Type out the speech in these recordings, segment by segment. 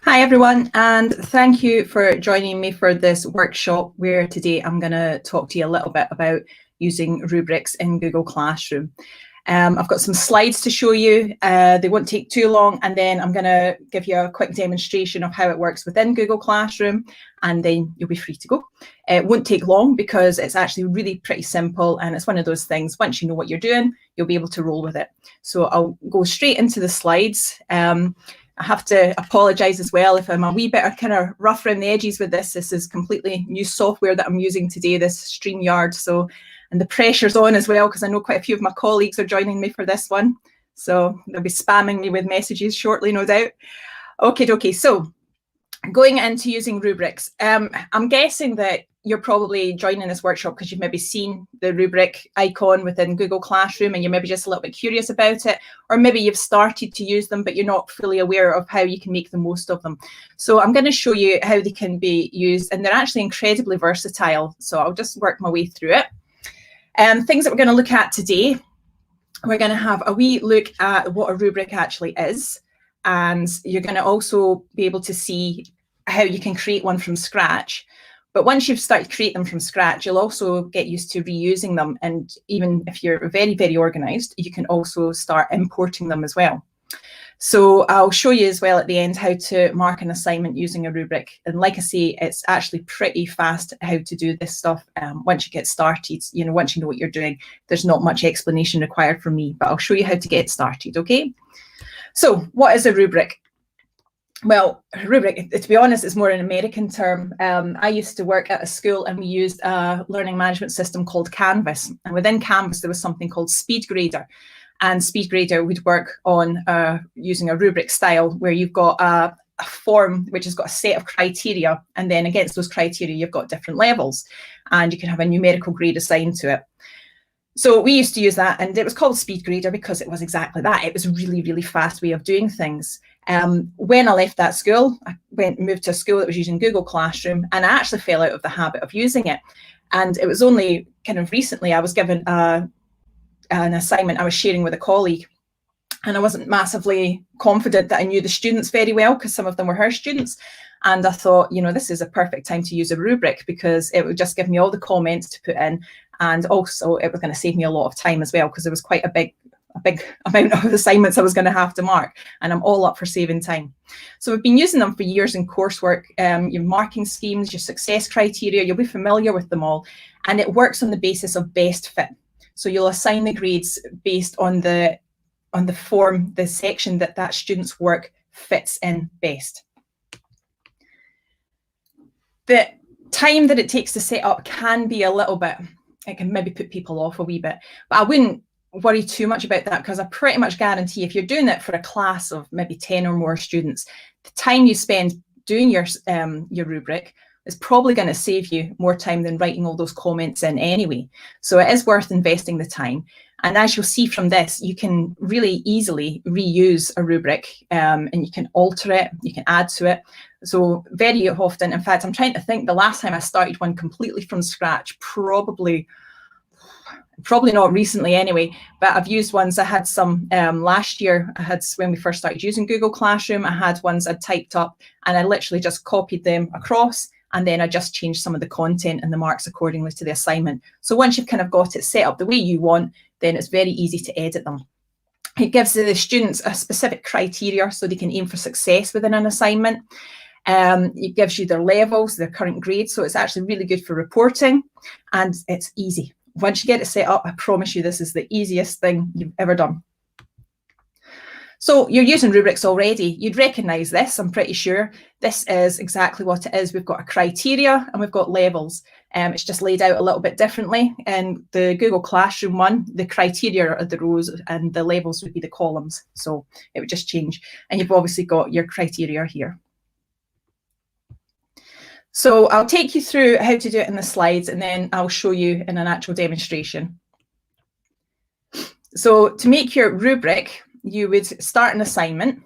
Hi everyone, and thank you for joining me for this workshop where today I'm going to talk to you a little bit about using rubrics in Google Classroom. I've got some slides to show you. They won't take too long, and then I'm going to give you a quick demonstration of how it works within Google Classroom, and then you'll be free to go. It won't take long because it's actually really pretty simple, and it's one of those things, once you know what you're doing, you'll be able to roll with it. So I'll go straight into the slides. I have to apologise as well if I'm a wee bit kind of rough around the edges with this. This is completely new software that I'm using today, this StreamYard. So, and the pressure's on as well because I know quite a few of my colleagues are joining me for this one. So they'll be spamming me with messages shortly, no doubt. Okay, so going into using rubrics, I'm guessing that you're probably joining this workshop because you've maybe seen the rubric icon within Google Classroom and you're maybe just a little bit curious about it, or maybe you've started to use them but you're not fully aware of how you can make the most of them. So I'm going to show you how they can be used, and they're actually incredibly versatile. So I'll just work my way through it. Things that we're going to look at today, we're going to have a wee look at what a rubric actually is, and you're going to also be able to see how you can create one from scratch. But once you've started creating them from scratch, you'll also get used to reusing them. And even if you're very, very organized, you can also start importing them as well. So I'll show you as well at the end how to mark an assignment using a rubric. And like I say, it's actually pretty fast how to do this stuff. Once you get started, once you know what you're doing, there's not much explanation required from me, but I'll show you how to get started, okay? So what is a rubric? Well, rubric, to be honest, is more an American term. I used to work at a school and we used a learning management system called Canvas. And within Canvas, there was something called SpeedGrader. And SpeedGrader would work on using a rubric style where you've got a form which has got a set of criteria. And then against those criteria, you've got different levels. And you can have a numerical grade assigned to it. So we used to use that, and it was called SpeedGrader because it was exactly that. It was a really, really fast way of doing things. When I left that school, I moved to a school that was using Google Classroom, and I actually fell out of the habit of using it. And it was only kind of recently I was given an assignment I was sharing with a colleague, and I wasn't massively confident that I knew the students very well because some of them were her students. And I thought, this is a perfect time to use a rubric because it would just give me all the comments to put in. And also it was going to save me a lot of time as well because there was quite a big amount of assignments I was going to have to mark, and I'm all up for saving time. So we've been using them for years in coursework. Your marking schemes, your success criteria, you'll be familiar with them all. And it works on the basis of best fit. So you'll assign the grades based on the form, the section that student's work fits in best. The time that it takes to set up can be a little bit, it can maybe put people off a wee bit, but I wouldn't worry too much about that because I pretty much guarantee if you're doing it for a class of maybe 10 or more students, the time you spend doing your rubric is probably going to save you more time than writing all those comments in anyway. So it is worth investing the time. And as you'll see from this, you can really easily reuse a rubric, and you can alter it, you can add to it. So very often, in fact, I'm trying to think the last time I started one completely from scratch, probably not recently anyway, but I've used ones. I had some last year. When we first started using Google Classroom, I had ones I'd typed up and I literally just copied them across, and then I just changed some of the content and the marks accordingly to the assignment. So once you've kind of got it set up the way you want, then it's very easy to edit them. It gives the students a specific criteria so they can aim for success within an assignment. It gives you their levels, their current grades, so it's actually really good for reporting, and it's easy. Once you get it set up, I promise you this is the easiest thing you've ever done. So you're using rubrics already. You'd recognise this, I'm pretty sure. This is exactly what it is. We've got a criteria and we've got levels. It's just laid out a little bit differently. In the Google Classroom one, the criteria are the rows and the levels would be the columns. So it would just change. And you've obviously got your criteria here. So I'll take you through how to do it in the slides, and then I'll show you in an actual demonstration. So to make your rubric, you would start an assignment.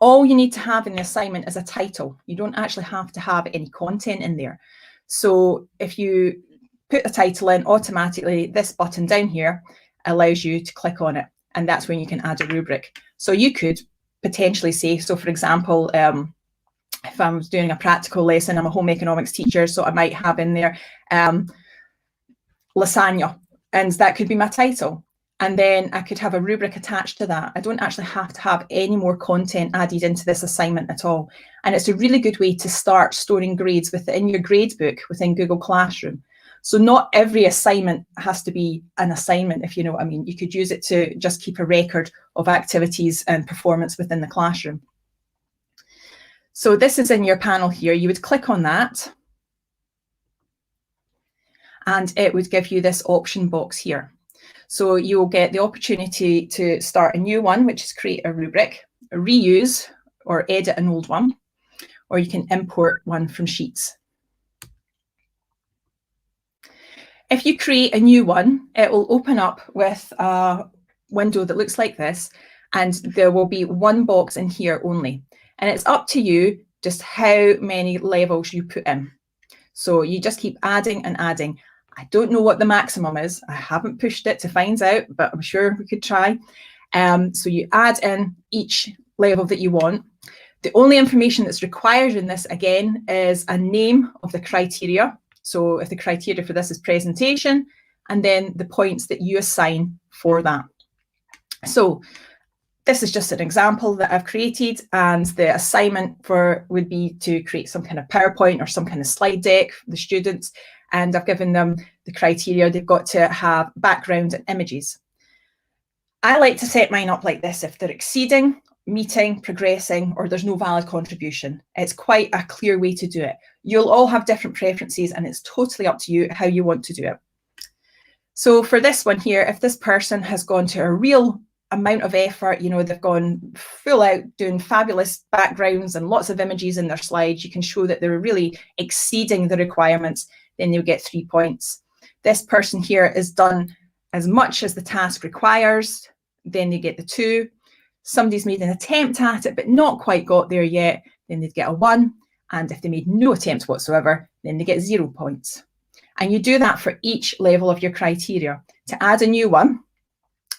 All you need to have in the assignment is a title. You don't actually have to have any content in there. So if you put a title in, automatically this button down here allows you to click on it, and that's when you can add a rubric. So you could potentially say, so for example, if I was doing a practical lesson, I'm a home economics teacher, so I might have in there lasagna, and that could be my title. And then I could have a rubric attached to that. I don't actually have to have any more content added into this assignment at all. And it's a really good way to start storing grades within your grade book within Google Classroom. So not every assignment has to be an assignment, if you know what I mean. You could use it to just keep a record of activities and performance within the classroom. So this is in your panel here. You would click on that, and it would give you this option box here. So you'll get the opportunity to start a new one, which is create a rubric, reuse or edit an old one, or you can import one from Sheets. If you create a new one, it will open up with a window that looks like this, and there will be one box in here only. And it's up to you just how many levels you put in. So you just keep adding and adding. I don't know what the maximum is. I haven't pushed it to find out, but I'm sure we could try. So you add in each level that you want. The only information that's required in this, again, is a name of the criteria. So if the criteria for this is presentation, and then the points that you assign for that. So this is just an example that I've created, and the assignment would be to create some kind of PowerPoint or some kind of slide deck for the students. And I've given them the criteria. They've got to have background and images. I like to set mine up like this. If they're exceeding, meeting, progressing, or there's no valid contribution, it's quite a clear way to do it. You'll all have different preferences, and it's totally up to you how you want to do it. So for this one here, if this person has gone to a real amount of effort, you know, they've gone full out doing fabulous backgrounds and lots of images in their slides, you can show that they're really exceeding the requirements, then you'll get 3 points. This person here has done as much as the task requires, then they get the 2. Somebody's made an attempt at it, but not quite got there yet, then they'd get a 1. And if they made no attempt whatsoever, then they get 0 points. And you do that for each level of your criteria. To add a new one,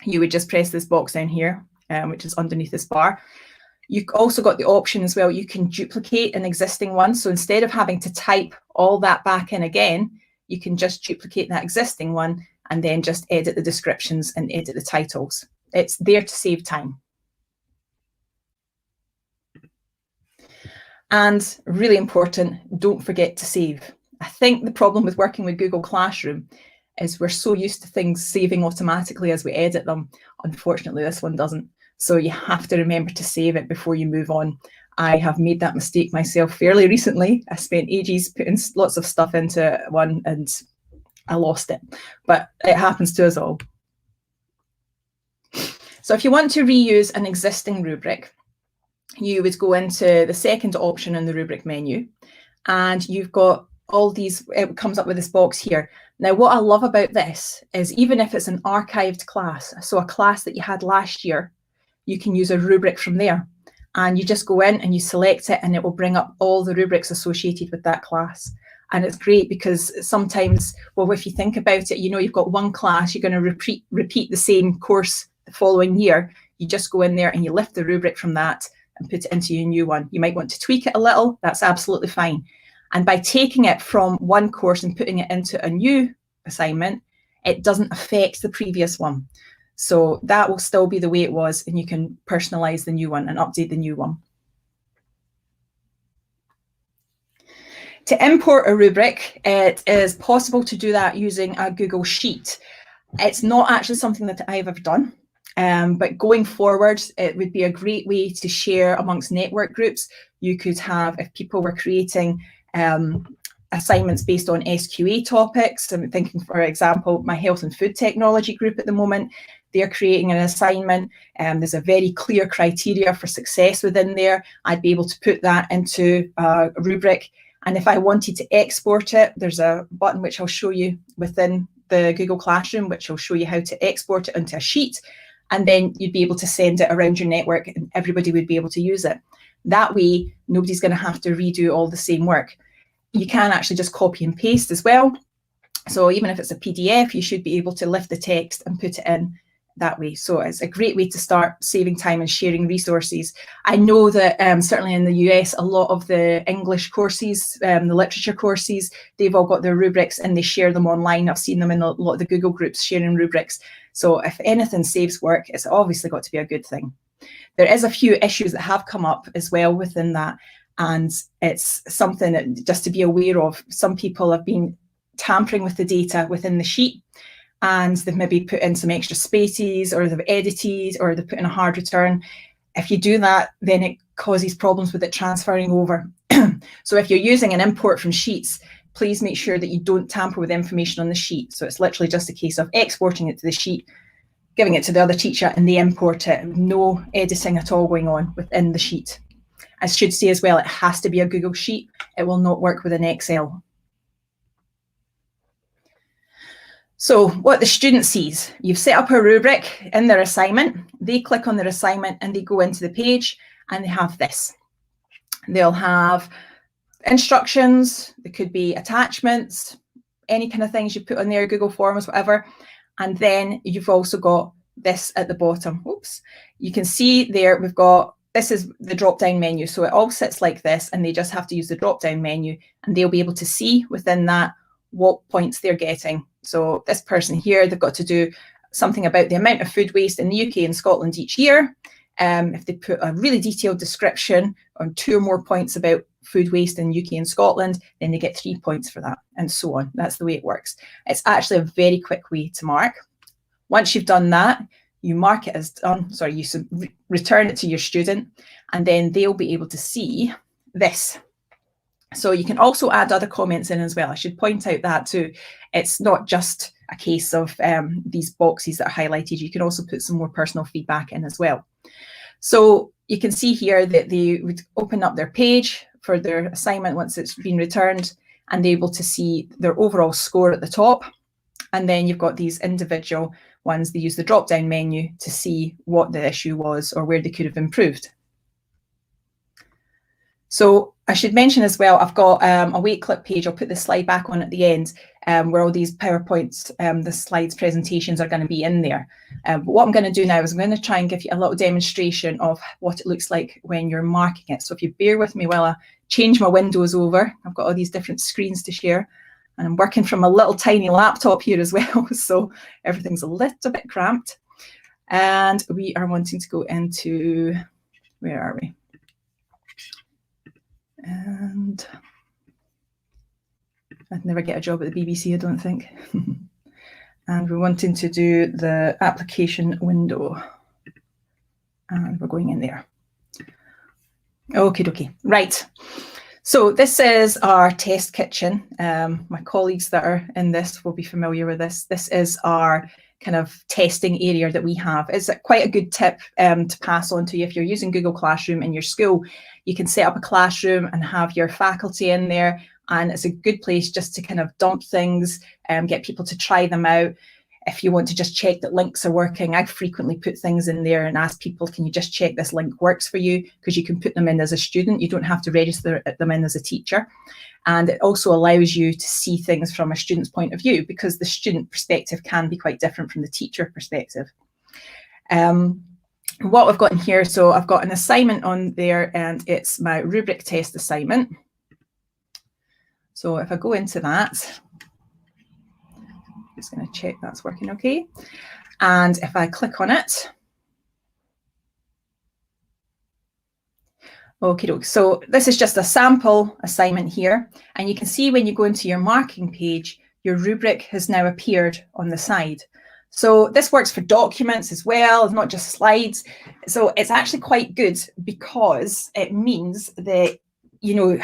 you would just press this box down here, which is underneath this bar. You've also got the option as well, you can duplicate an existing one. So instead of having to type all that back in again, you can just duplicate that existing one and then just edit the descriptions and edit the titles. It's there to save time. And really important, don't forget to save. I think the problem with working with Google Classroom is we're so used to things saving automatically as we edit them. Unfortunately, this one doesn't. So you have to remember to save it before you move on. I have made that mistake myself fairly recently. I spent ages putting lots of stuff into one and I lost it, but it happens to us all. So if you want to reuse an existing rubric, you would go into the second option in the rubric menu, and you've got all these, it comes up with this box here. Now, what I love about this is even if it's an archived class, so a class that you had last year, you can use a rubric from there. And you just go in and you select it, and it will bring up all the rubrics associated with that class. And it's great because sometimes, well, if you think about it, you know, you've got one class, you're going to repeat the same course the following year. You just go in there and you lift the rubric from that and put it into your new one. You might want to tweak it a little, that's absolutely fine. And by taking it from one course and putting it into a new assignment, it doesn't affect the previous one. So that will still be the way it was, and you can personalize the new one and update the new one. To import a rubric, it is possible to do that using a Google Sheet. It's not actually something that I've ever done, but going forward, it would be a great way to share amongst network groups. You could have, if people were creating assignments based on SQA topics, I'm thinking, for example, my health and food technology group at the moment, they're creating an assignment, there's a very clear criteria for success within there. I'd be able to put that into a rubric. And if I wanted to export it, there's a button which I'll show you within the Google Classroom, which will show you how to export it into a sheet. And then you'd be able to send it around your network and everybody would be able to use it. That way, nobody's going to have to redo all the same work. You can actually just copy and paste as well. So even if it's a PDF, you should be able to lift the text and put it in that way. So it's a great way to start saving time and sharing resources. I know that certainly in the US, a lot of the English courses, the literature courses, they've all got their rubrics and they share them online. I've seen them in a lot of the Google groups sharing rubrics. So if anything saves work, it's obviously got to be a good thing. There is a few issues that have come up as well within that, and it's something that just to be aware of. Some people have been tampering with the data within the sheet, and they've maybe put in some extra spaces, or they've edited, or they've put in a hard return. If you do that, then it causes problems with it transferring over. So if you're using an import from Sheets, please make sure that you don't tamper with information on the sheet. So it's literally just a case of exporting it to the sheet, giving it to the other teacher, and they import it. No editing at all going on within the sheet. I should say as well, it has to be a Google Sheet. It will not work with an Excel. So what the student sees, you've set up a rubric in their assignment. They click on their assignment and they go into the page and they have this. They'll have instructions, there could be attachments, any kind of things you put on there, Google Forms, whatever. And then you've also got this at the bottom. Oops. You can see there we've got, this is the drop-down menu. So it all sits like this, and they just have to use the drop-down menu, and they'll be able to see within that what points they're getting. So this person here, they've got to do something about the amount of food waste in the UK and Scotland each year. If they put a really detailed description on 2 or more points about food waste in UK and Scotland, then they get 3 points for that, and so on. That's the way it works. It's actually a very quick way to mark. Once you've done that, you mark it as done, sorry, you return it to your student, and then they'll be able to see this. So you can also add other comments in as well. I should point out that too. It's not just a case of these boxes that are highlighted. You can also put some more personal feedback in as well. So you can see here that they would open up their page for their assignment once it's been returned, and they're able to see their overall score at the top. And then you've got these individual ones. They use the drop-down menu to see what the issue was or where they could have improved. So I should mention as well, I've got a wait clip page. I'll put the slide back on at the end where all these PowerPoints, the slides presentations are going to be in there. But what I'm going to do now is I'm going to try and give you a little demonstration of what it looks like when you're marking it. So if you bear with me while I change my windows over, I've got all these different screens to share, and I'm working from a little tiny laptop here as well. So everything's a little bit cramped. And we are wanting to go into, where are we? And I'd never get a job at the BBC, I don't think. And we're wanting to do the application window. And we're going in there. Okie dokie. Right. So this is our test kitchen. My colleagues that are in this will be familiar with this. This is our kind of testing area that we have. It's quite a good tip to pass on to you if you're using Google Classroom in your school. You can set up a classroom and have your faculty in there, and it's a good place just to kind of dump things, get people to try them out. If you want to just check that links are working, I frequently put things in there and ask people, can you just check this link works for you? Because you can put them in as a student. You don't have to register them in as a teacher. And it also allows you to see things from a student's point of view, because the student perspective can be quite different from the teacher perspective. What we've got in here, so I've got an assignment on there, and it's my rubric test assignment. So if I go into that, I'm just going to check that's working okay. And if I click on it, okie doke. So this is just a sample assignment here, and you can see when you go into your marking page, your rubric has now appeared on the side. So this works for documents as well, not just slides. So it's actually quite good, because it means that, you know,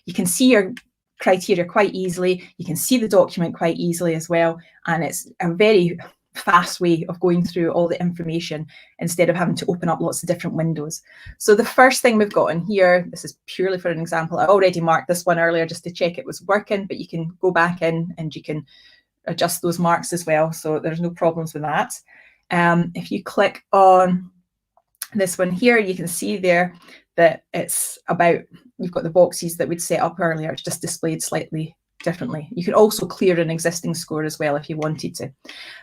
you can see your criteria quite easily. You can see the document quite easily as well. And it's a very fast way of going through all the information instead of having to open up lots of different windows. So the first thing we've got in here, this is purely for an example. I already marked this one earlier just to check it was working, but you can go back in and you can adjust those marks as well, so there's no problems with that. If you click on this one here, you can see there that it's about, you've got the boxes that we'd set up earlier. It's just displayed slightly differently. You can also clear an existing score as well if you wanted to.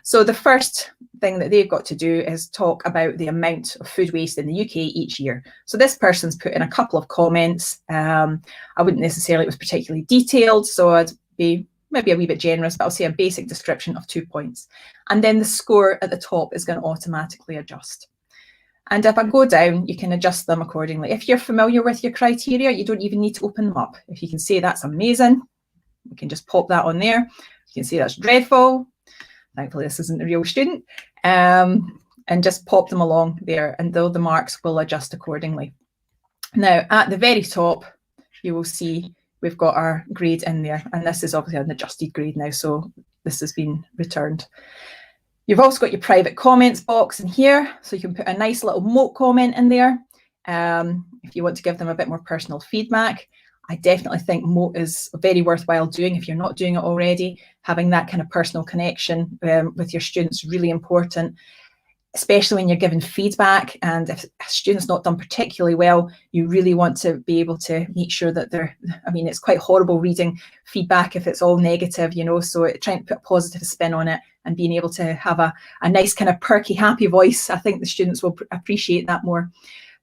So the first thing that they've got to do is talk about the amount of food waste in the UK each year. So this person's put in a couple of comments. I wouldn't necessarily, it was particularly detailed, so I'd be maybe a wee bit generous, but I'll say a basic description of 2 points. And then the score at the top is going to automatically adjust. And if I go down, you can adjust them accordingly. If you're familiar with your criteria, you don't even need to open them up. If you can say that's amazing, we can just pop that on there. You can say that's dreadful. Thankfully, this isn't a real student. And just pop them along there, and the marks will adjust accordingly. Now, at the very top, you will see we've got our grade in there. And this is obviously an adjusted grade now, so this has been returned. You've also got your private comments box in here, so you can put a nice little mock comment in there if you want to give them a bit more personal feedback. I definitely think mock is very worthwhile doing if you're not doing it already. Having that kind of personal connection with your students is really important, especially when you're giving feedback. And if a student's not done particularly well, you really want to be able to make sure that they're, I mean, it's quite horrible reading feedback if it's all negative, you know, so trying to put a positive spin on it and being able to have a nice kind of perky, happy voice. I think the students will appreciate that more.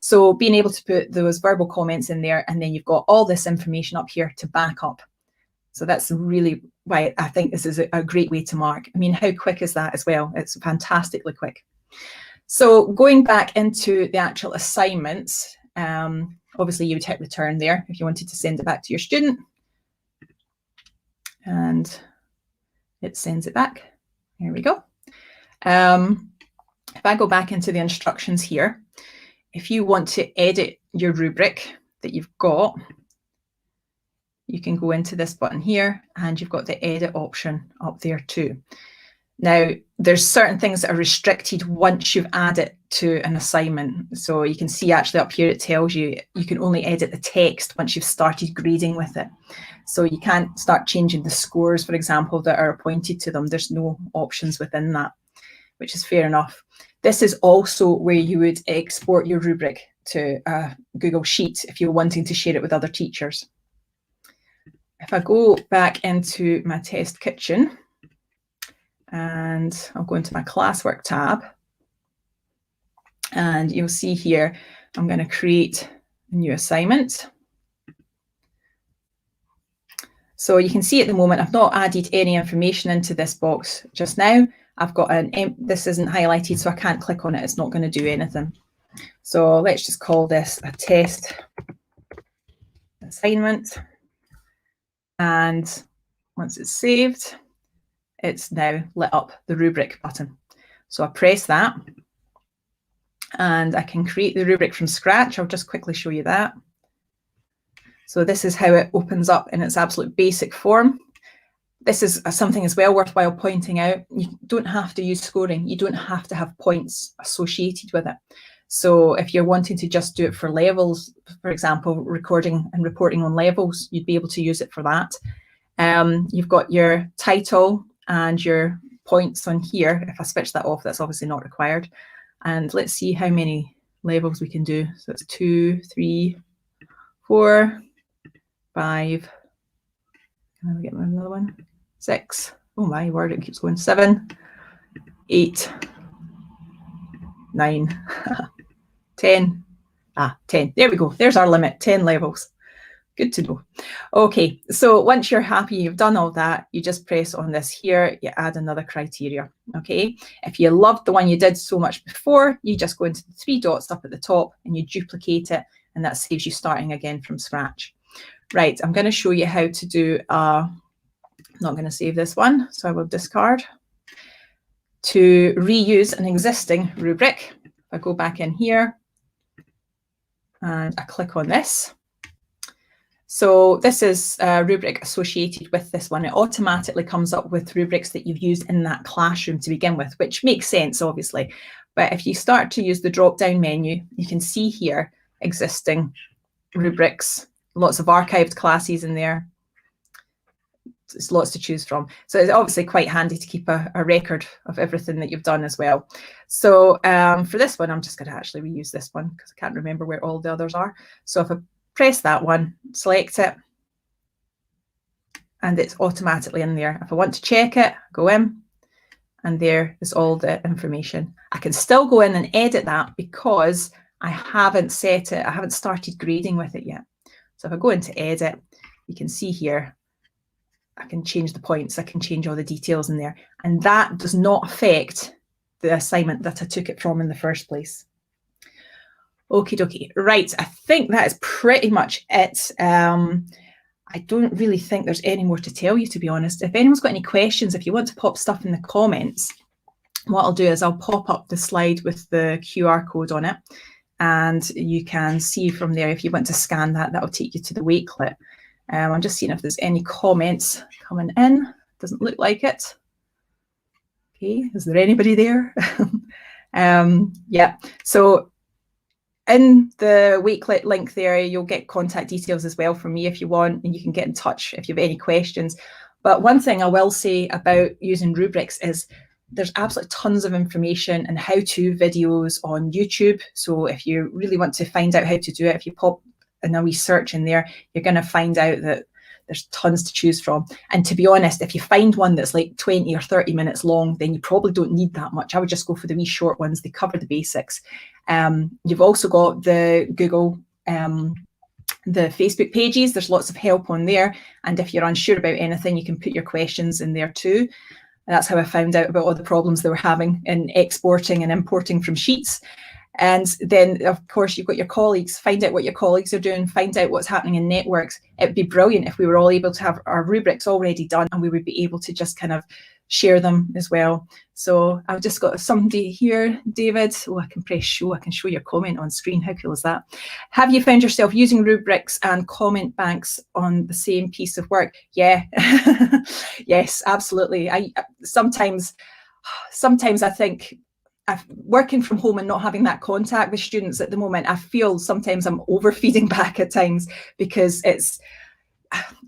So being able to put those verbal comments in there, and then you've got all this information up here to back up. So that's really why I think this is a great way to mark. I mean, how quick is that as well? It's fantastically quick. So going back into the actual assignments, obviously you would hit return there if you wanted to send it back to your student. And it sends it back. There we go. If I go back into the instructions here, if you want to edit your rubric that you've got, you can go into this button here, and you've got the edit option up there too. Now, there's certain things that are restricted once you've added to an assignment. So you can see actually up here, it tells you you can only edit the text once you've started grading with it. So you can't start changing the scores, for example, that are appointed to them. There's no options within that, which is fair enough. This is also where you would export your rubric to a Google Sheet if you're wanting to share it with other teachers. If I go back into my test kitchen, and I'll go into my classwork tab, and you'll see here, I'm going to create a new assignment. So you can see at the moment, I've not added any information into this box just now. I've got this isn't highlighted, so I can't click on it. It's not going to do anything. So let's just call this a test assignment. And once it's saved, it's now lit up the rubric button. So I press that, and I can create the rubric from scratch. I'll just quickly show you that. So this is how it opens up in its absolute basic form. This is something as well worthwhile pointing out. You don't have to use scoring. You don't have to have points associated with it. So if you're wanting to just do it for levels, for example, recording and reporting on levels, you'd be able to use it for that. You've got your title and your points on here. If I switch that off, that's obviously not required. And let's see how many levels we can do. So it's 2, 3, 4, 5. Can I get another one? 6. Oh my word, it keeps going. 7, 8, 9, 10. 10. There we go. There's our limit, 10 levels. Good to know. Okay, so once you're happy, you've done all that, you just press on this here, you add another criteria. Okay, if you loved the one you did so much before, you just go into the 3 dots up at the top and you duplicate it, and that saves you starting again from scratch. Right, I'm going to show you how to do I'm not going to save this one, so I will discard. To reuse an existing rubric, if I go back in here and I click on this. So this is a rubric associated with this one. It automatically comes up with rubrics that you've used in that classroom to begin with, which makes sense, obviously. But if you start to use the drop-down menu, you can see here existing rubrics, lots of archived classes in there. There's lots to choose from. So it's obviously quite handy to keep a record of everything that you've done as well. So for this one, I'm just going to actually reuse this one because I can't remember where all the others are. So if I press that one, select it, and it's automatically in there. If I want to check it, go in, and there is all the information. I can still go in and edit that because I haven't set it, I haven't started grading with it yet. So if I go into edit, you can see here, I can change the points, I can change all the details in there, and that does not affect the assignment that I took it from in the first place. Okie dokie, right, I think that is pretty much it. I don't really think there's any more to tell you, to be honest. If anyone's got any questions, if you want to pop stuff in the comments, what I'll do is I'll pop up the slide with the QR code on it, and you can see from there, if you want to scan that, that'll take you to the Wakelet. I'm just seeing if there's any comments coming in. Doesn't look like it. Okay, is there anybody there? Yeah, so in the Wakelet link there, you'll get contact details as well from me if you want, and you can get in touch if you have any questions. But one thing I will say about using Rubrics is there's absolutely tons of information and how-to videos on YouTube. So if you really want to find out how to do it, if you pop in a wee search in there, you're going to find out that there's tons to choose from. And to be honest, if you find one that's like 20 or 30 minutes long, then you probably don't need that much. I would just go for the wee short ones. They cover the basics. You've also got the Google, the Facebook pages. There's lots of help on there. And if you're unsure about anything, you can put your questions in there too. And that's how I found out about all the problems they were having in exporting and importing from Sheets. And then, of course, you've got your colleagues. Find out what your colleagues are doing. Find out what's happening in networks. It would be brilliant if we were all able to have our rubrics already done, and we would be able to just kind of share them as well. So I've just got somebody here, David. Oh, I can press show. I can show your comment on screen. How cool is that? Have you found yourself using rubrics and comment banks on the same piece of work? Yeah. Yes, absolutely. Sometimes I think, working from home and not having that contact with students at the moment, I feel sometimes I'm overfeeding back at times, because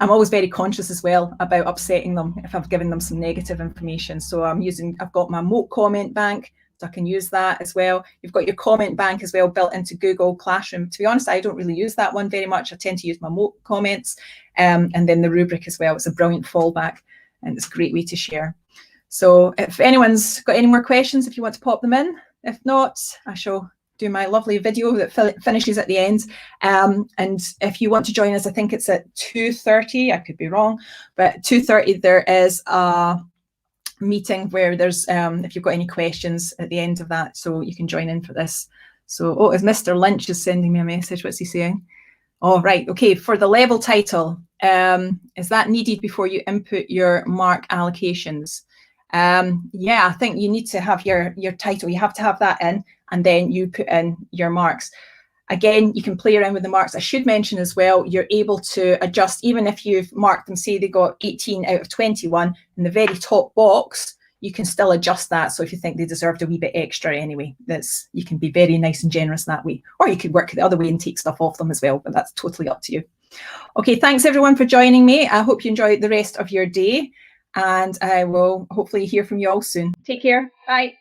I'm always very conscious as well about upsetting them if I've given them some negative information. So I've got my Moat comment bank, so I can use that as well. You've got your comment bank as well built into Google Classroom. To be honest, I don't really use that one very much. I tend to use my Moat comments, and then the Rubric as well. It's a brilliant fallback, and it's a great way to share. So if anyone's got any more questions, if you want to pop them in. If not, I shall do my lovely video that finishes at the end. And if you want to join us, I think it's at 2:30. I could be wrong, but 2:30 there is a meeting where there's, if you've got any questions at the end of that, so you can join in for this. So, oh, is Mr. Lynch is sending me a message. What's he saying? Oh, right. Okay. For the level title, is that needed before you input your mark allocations? Yeah, I think you need to have your title. You have to have that in, and then you put in your marks. Again, you can play around with the marks. I should mention as well, you're able to adjust, even if you've marked them, say they got 18 out of 21, in the very top box, you can still adjust that. So if you think they deserved a wee bit extra anyway, you can be very nice and generous that way. Or you could work the other way and take stuff off them as well, but that's totally up to you. Okay, thanks everyone for joining me. I hope you enjoy the rest of your day, and I will hopefully hear from you all soon. Take care. Bye.